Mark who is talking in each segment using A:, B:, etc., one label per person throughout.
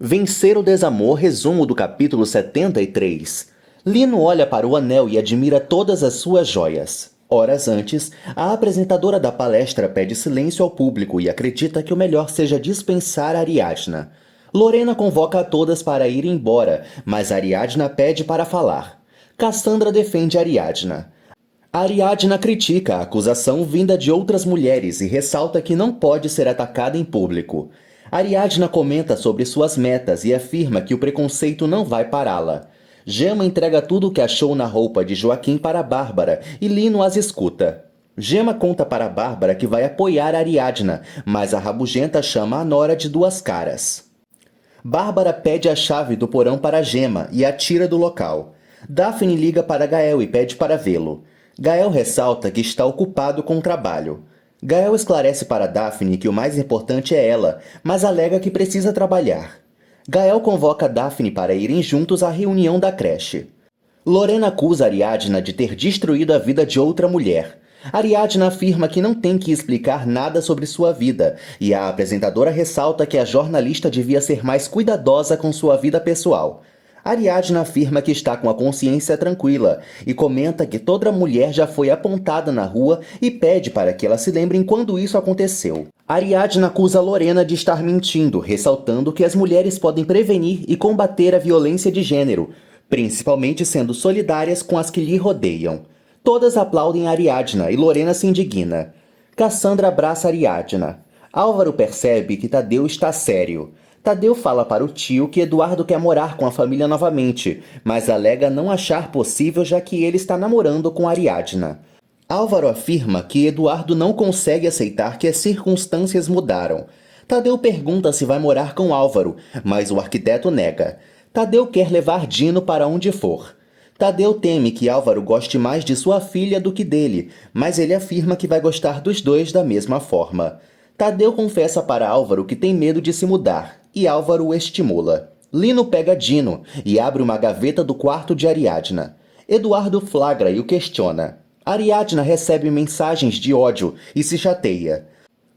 A: Vencer o desamor, resumo do capítulo 73. Lino olha para o anel e admira todas as suas joias. Horas antes, a apresentadora da palestra pede silêncio ao público e acredita que o melhor seja dispensar Ariadna. Lorena convoca a todas para ir embora, mas Ariadna pede para falar. Cassandra defende Ariadna. Ariadna critica a acusação vinda de outras mulheres e ressalta que não pode ser atacada em público. Ariadna comenta sobre suas metas e afirma que o preconceito não vai pará-la. Gemma entrega tudo o que achou na roupa de Joaquim para Bárbara e Lino as escuta. Gemma conta para Bárbara que vai apoiar Ariadna, mas a rabugenta chama a nora de duas caras. Bárbara pede a chave do porão para Gemma e a tira do local. Daphne liga para Gael e pede para vê-lo. Gael ressalta que está ocupado com o trabalho. Gael esclarece para Daphne que o mais importante é ela, mas alega que precisa trabalhar. Gael convoca Daphne para irem juntos à reunião da creche. Lorena acusa Ariadna de ter destruído a vida de outra mulher. Ariadna afirma que não tem que explicar nada sobre sua vida, e a apresentadora ressalta que a jornalista devia ser mais cuidadosa com sua vida pessoal. Ariadna afirma que está com a consciência tranquila e comenta que toda mulher já foi apontada na rua e pede para que ela se lembre quando isso aconteceu. Ariadna acusa Lorena de estar mentindo, ressaltando que as mulheres podem prevenir e combater a violência de gênero, principalmente sendo solidárias com as que lhe rodeiam. Todas aplaudem Ariadna e Lorena se indigna. Cassandra abraça Ariadna. Álvaro percebe que Tadeu está sério. Tadeu fala para o tio que Eduardo quer morar com a família novamente, mas alega não achar possível já que ele está namorando com Ariadna. Álvaro afirma que Eduardo não consegue aceitar que as circunstâncias mudaram. Tadeu pergunta se vai morar com Álvaro, mas o arquiteto nega. Tadeu quer levar Dino para onde for. Tadeu teme que Álvaro goste mais de sua filha do que dele, mas ele afirma que vai gostar dos dois da mesma forma. Tadeu confessa para Álvaro que tem medo de se mudar, e Álvaro o estimula. Lino pega Dino e abre uma gaveta do quarto de Ariadna. Eduardo flagra e o questiona. Ariadna recebe mensagens de ódio e se chateia.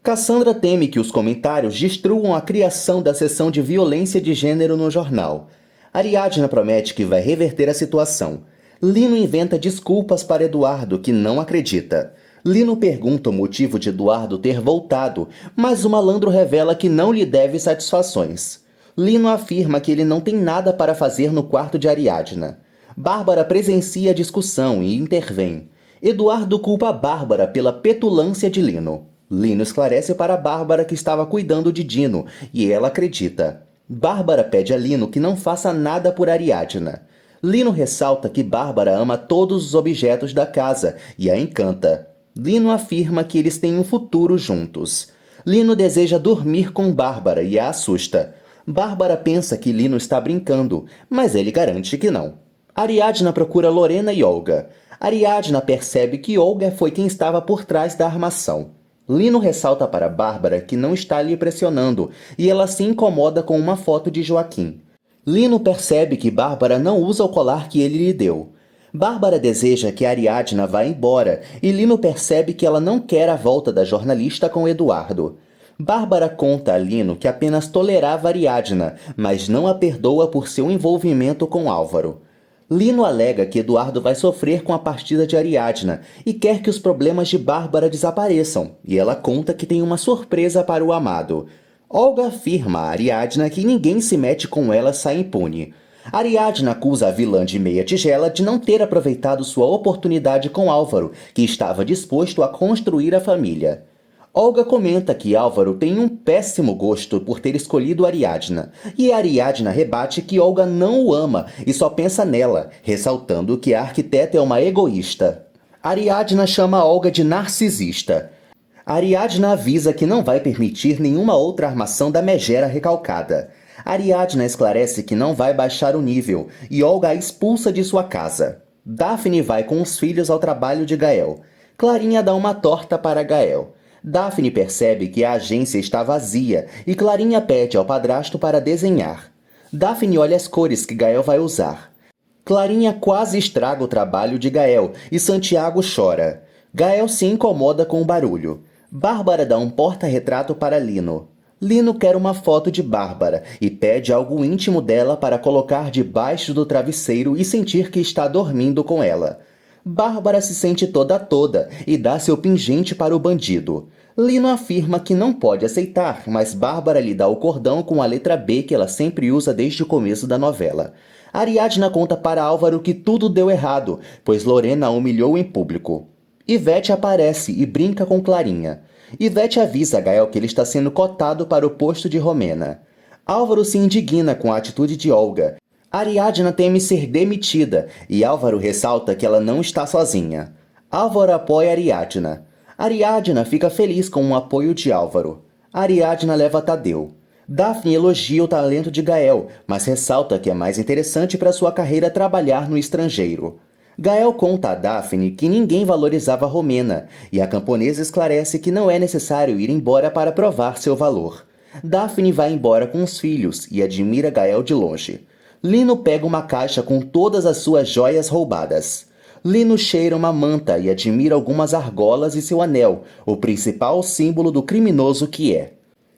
A: Cassandra teme que os comentários destruam a criação da seção de violência de gênero no jornal. Ariadna promete que vai reverter a situação. Lino inventa desculpas para Eduardo, que não acredita. Lino pergunta o motivo de Eduardo ter voltado, mas o malandro revela que não lhe deve satisfações. Lino afirma que ele não tem nada para fazer no quarto de Ariadna. Bárbara presencia a discussão e intervém. Eduardo culpa Bárbara pela petulância de Lino. Lino esclarece para Bárbara que estava cuidando de Dino, e ela acredita. Bárbara pede a Lino que não faça nada por Ariadna. Lino ressalta que Bárbara ama todos os objetos da casa e a encanta. Lino afirma que eles têm um futuro juntos. Lino deseja dormir com Bárbara e a assusta. Bárbara pensa que Lino está brincando, mas ele garante que não. Ariadna procura Lorena e Olga. Ariadna percebe que Olga foi quem estava por trás da armação. Lino ressalta para Bárbara que não está lhe pressionando e ela se incomoda com uma foto de Joaquim. Lino percebe que Bárbara não usa o colar que ele lhe deu. Bárbara deseja que Ariadna vá embora e Lino percebe que ela não quer a volta da jornalista com Eduardo. Bárbara conta a Lino que apenas tolerava Ariadna, mas não a perdoa por seu envolvimento com Álvaro. Lino alega que Eduardo vai sofrer com a partida de Ariadna e quer que os problemas de Bárbara desapareçam, e ela conta que tem uma surpresa para o amado. Olga afirma a Ariadna que ninguém se mete com ela sai impune. Ariadna acusa a vilã de meia tigela de não ter aproveitado sua oportunidade com Álvaro, que estava disposto a construir a família. Olga comenta que Álvaro tem um péssimo gosto por ter escolhido Ariadna, e Ariadna rebate que Olga não o ama e só pensa nela, ressaltando que a arquiteta é uma egoísta. Ariadna chama Olga de narcisista. Ariadna avisa que não vai permitir nenhuma outra armação da megera recalcada. Ariadna esclarece que não vai baixar o nível e Olga a expulsa de sua casa. Daphne vai com os filhos ao trabalho de Gael. Clarinha dá uma torta para Gael. Daphne percebe que a agência está vazia e Clarinha pede ao padrasto para desenhar. Daphne olha as cores que Gael vai usar. Clarinha quase estraga o trabalho de Gael e Santiago chora. Gael se incomoda com o barulho. Bárbara dá um porta-retrato para Lino. Lino quer uma foto de Bárbara e pede algo íntimo dela para colocar debaixo do travesseiro e sentir que está dormindo com ela. Bárbara se sente toda e dá seu pingente para o bandido. Lino afirma que não pode aceitar, mas Bárbara lhe dá o cordão com a letra B que ela sempre usa desde o começo da novela. Ariadna conta para Álvaro que tudo deu errado, pois Lorena a humilhou em público. Ivete aparece e brinca com Clarinha. Ivete avisa a Gael que ele está sendo cotado para o posto de Romena. Álvaro se indigna com a atitude de Olga. Ariadna teme ser demitida e Álvaro ressalta que ela não está sozinha. Álvaro apoia Ariadna. Ariadna fica feliz com o apoio de Álvaro. Ariadna leva Tadeu. Daphne elogia o talento de Gael, mas ressalta que é mais interessante para sua carreira trabalhar no estrangeiro. Gael conta a Daphne que ninguém valorizava Romena, e a camponesa esclarece que não é necessário ir embora para provar seu valor. Daphne vai embora com os filhos e admira Gael de longe. Lino pega uma caixa com todas as suas joias roubadas. Lino cheira uma manta e admira algumas argolas e seu anel, o principal símbolo do criminoso que é.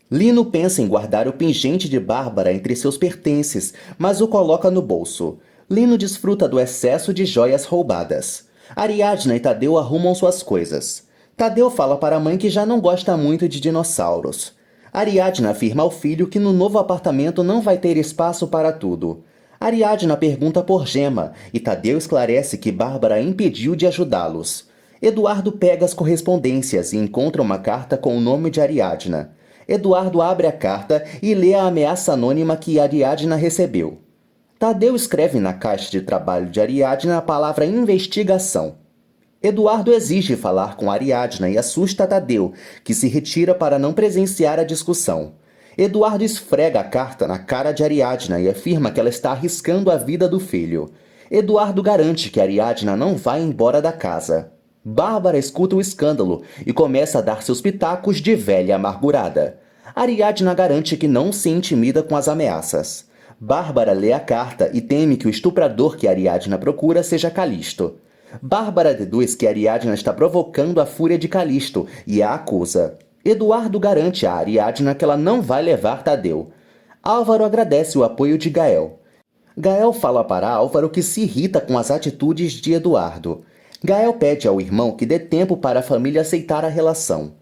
A: Lino pensa em guardar o pingente de Bárbara entre seus pertences, mas o coloca no bolso. Lino desfruta do excesso de joias roubadas. Ariadna e Tadeu arrumam suas coisas. Tadeu fala para a mãe que já não gosta muito de dinossauros. Ariadna afirma ao filho que no novo apartamento não vai ter espaço para tudo. Ariadna pergunta por Gema e Tadeu esclarece que Bárbara impediu de ajudá-los. Eduardo pega as correspondências e encontra uma carta com o nome de Ariadna. Eduardo abre a carta e lê a ameaça anônima que Ariadna recebeu. Tadeu escreve na caixa de trabalho de Ariadna a palavra investigação. Eduardo exige falar com Ariadna e assusta Tadeu, que se retira para não presenciar a discussão. Eduardo esfrega a carta na cara de Ariadna e afirma que ela está arriscando a vida do filho. Eduardo garante que Ariadna não vai embora da casa. Bárbara escuta o escândalo e começa a dar seus pitacos de velha amargurada. Ariadna garante que não se intimida com as ameaças. Bárbara lê a carta e teme que o estuprador que Ariadna procura seja Calisto. Bárbara deduz que Ariadna está provocando a fúria de Calisto e a acusa. Eduardo garante a Ariadna que ela não vai levar Tadeu. Álvaro agradece o apoio de Gael. Gael fala para Álvaro que se irrita com as atitudes de Eduardo. Gael pede ao irmão que dê tempo para a família aceitar a relação.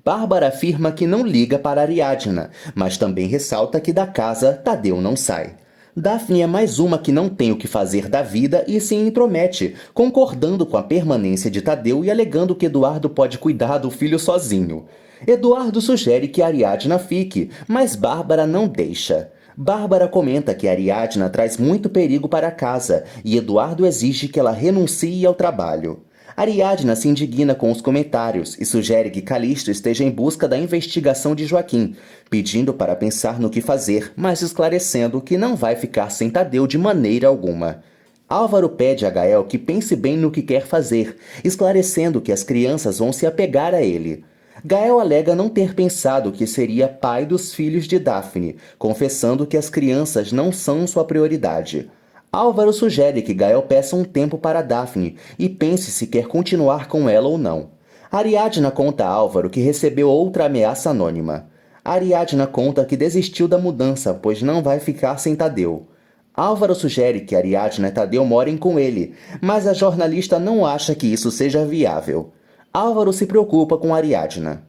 A: Bárbara afirma que não liga para Ariadna, mas também ressalta que da casa Tadeu não sai. Daphne é mais uma que não tem o que fazer da vida e se intromete, concordando com a permanência de Tadeu e alegando que Eduardo pode cuidar do filho sozinho. Eduardo sugere que Ariadna fique, mas Bárbara não deixa. Bárbara comenta que Ariadna traz muito perigo para casa e Eduardo exige que ela renuncie ao trabalho. Ariadna se indigna com os comentários e sugere que Calisto esteja em busca da investigação de Joaquim, pedindo para pensar no que fazer, mas esclarecendo que não vai ficar sem Tadeu de maneira alguma. Álvaro pede a Gael que pense bem no que quer fazer, esclarecendo que as crianças vão se apegar a ele. Gael alega não ter pensado que seria pai dos filhos de Daphne, confessando que as crianças não são sua prioridade. Álvaro sugere que Gael peça um tempo para Daphne e pense se quer continuar com ela ou não. Ariadna conta a Álvaro que recebeu outra ameaça anônima. Ariadna conta que desistiu da mudança, pois não vai ficar sem Tadeu. Álvaro sugere que Ariadna e Tadeu morem com ele, mas a jornalista não acha que isso seja viável. Álvaro se preocupa com Ariadna.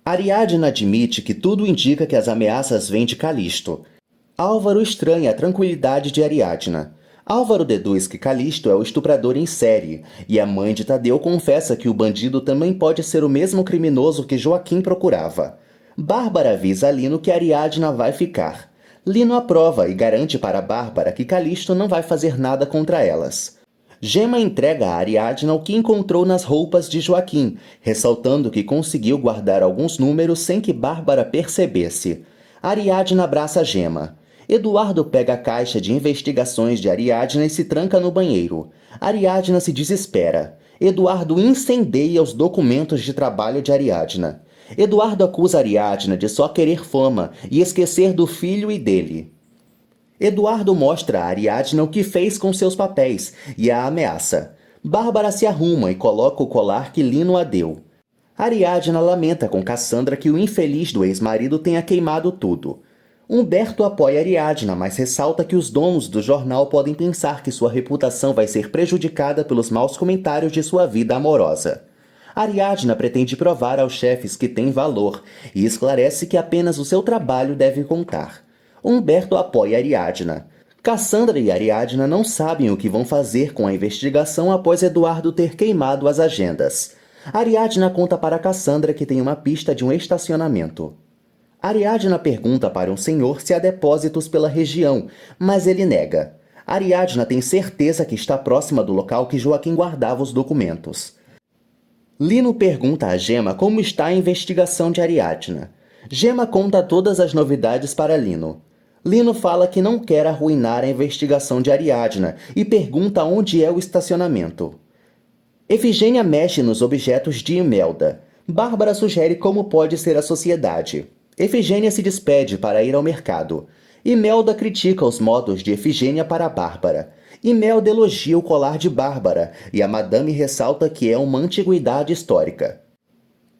A: Ariadna admite que tudo indica que as ameaças vêm de Calisto. Álvaro estranha a tranquilidade de Ariadna. Álvaro deduz que Calisto é o estuprador em série, e a mãe de Tadeu confessa que o bandido também pode ser o mesmo criminoso que Joaquim procurava. Bárbara avisa a Lino que Ariadna vai ficar. Lino aprova e garante para Bárbara que Calisto não vai fazer nada contra elas. Gema entrega a Ariadna o que encontrou nas roupas de Joaquim, ressaltando que conseguiu guardar alguns números sem que Bárbara percebesse. Ariadna abraça Gema. Eduardo pega a caixa de investigações de Ariadna e se tranca no banheiro. Ariadna se desespera. Eduardo incendeia os documentos de trabalho de Ariadna. Eduardo acusa Ariadna de só querer fama e esquecer do filho e dele. Eduardo mostra a Ariadna o que fez com seus papéis e a ameaça. Bárbara se arruma e coloca o colar que Lino a deu. Ariadna lamenta com Cassandra que o infeliz do ex-marido tenha queimado tudo. Humberto apoia Ariadna, mas ressalta que os donos do jornal podem pensar que sua reputação vai ser prejudicada pelos maus comentários de sua vida amorosa. Ariadna pretende provar aos chefes que tem valor e esclarece que apenas o seu trabalho deve contar. Humberto apoia Ariadna. Cassandra e Ariadna não sabem o que vão fazer com a investigação após Eduardo ter queimado as agendas. Ariadna conta para Cassandra que tem uma pista de um estacionamento. Ariadna pergunta para um senhor se há depósitos pela região, mas ele nega. Ariadna tem certeza que está próxima do local que Joaquim guardava os documentos. Lino pergunta a Gema como está a investigação de Ariadna. Gema conta todas as novidades para Lino. Lino fala que não quer arruinar a investigação de Ariadna e pergunta onde é o estacionamento. Efigênia mexe nos objetos de Imelda. Bárbara sugere como pode ser a sociedade. Efigênia se despede para ir ao mercado. Imelda critica os modos de Efigênia para Bárbara. Imelda elogia o colar de Bárbara e a madame ressalta que é uma antiguidade histórica.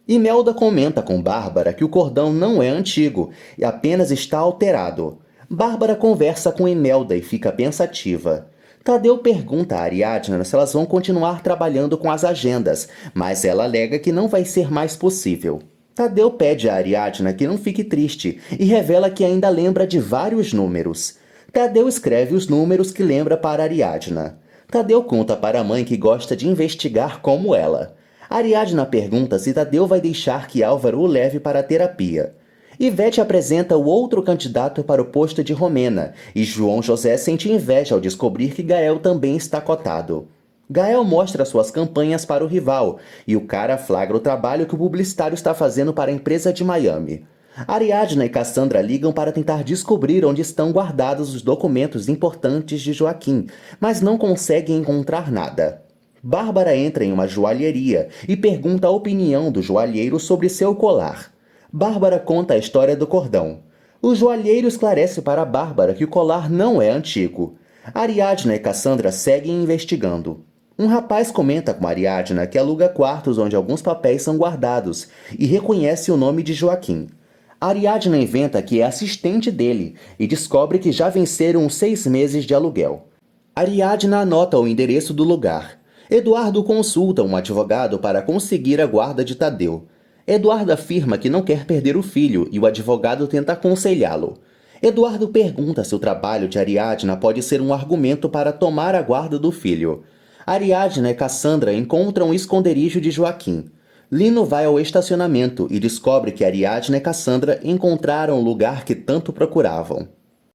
A: Imelda comenta com Bárbara que o cordão não é antigo e apenas está alterado. Bárbara conversa com Imelda e fica pensativa. Tadeu pergunta a Ariadna se elas vão continuar trabalhando com as agendas, mas ela alega que não vai ser mais possível. Tadeu pede a Ariadna que não fique triste e revela que ainda lembra de vários números. Tadeu escreve os números que lembra para Ariadna. Tadeu conta para a mãe que gosta de investigar como ela. Ariadna pergunta se Tadeu vai deixar que Álvaro o leve para a terapia. Ivete apresenta o outro candidato para o posto de Romena e João José sente inveja ao descobrir que Gael também está cotado. Gael mostra suas campanhas para o rival e o cara flagra o trabalho que o publicitário está fazendo para a empresa de Miami. Ariadna e Cassandra ligam para tentar descobrir onde estão guardados os documentos importantes de Joaquim, mas não conseguem encontrar nada. Bárbara entra em uma joalheria e pergunta a opinião do joalheiro sobre seu colar. Bárbara conta a história do cordão. O joalheiro esclarece para Bárbara que o colar não é antigo. Ariadna e Cassandra seguem investigando. Um rapaz comenta com Ariadna que aluga quartos onde alguns papéis são guardados e reconhece o nome de Joaquim. Ariadna inventa que é assistente dele e descobre que já venceram os 6 meses de aluguel. Ariadna anota o endereço do lugar. Eduardo consulta um advogado para conseguir a guarda de Tadeu. Eduardo afirma que não quer perder o filho e o advogado tenta aconselhá-lo. Eduardo pergunta se o trabalho de Ariadna pode ser um argumento para tomar a guarda do filho. Ariadna e Cassandra encontram o esconderijo de Joaquim. Lino vai ao estacionamento e descobre que Ariadna e Cassandra encontraram o lugar que tanto procuravam.